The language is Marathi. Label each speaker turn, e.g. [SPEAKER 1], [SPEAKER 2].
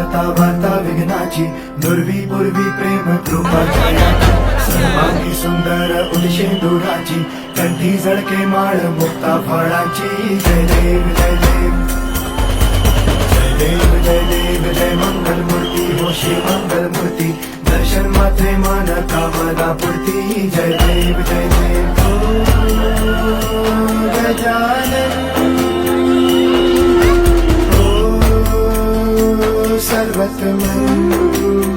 [SPEAKER 1] दाता वार्ता विघ्नाची दुर्वी पूर्वी प्रेम कृपा छायाची सर्वांगी सुंदर उदिशेंदुराची कंठी झळके माळ मुक्ता फळाची जय देव जय देव जय देव जय देव जय मंगल मूर्ती हो श्री मंगल मूर्ती दर्शन मात्रे मान कामना पूर्ती जय देव जय देव गजानन सर्वतमन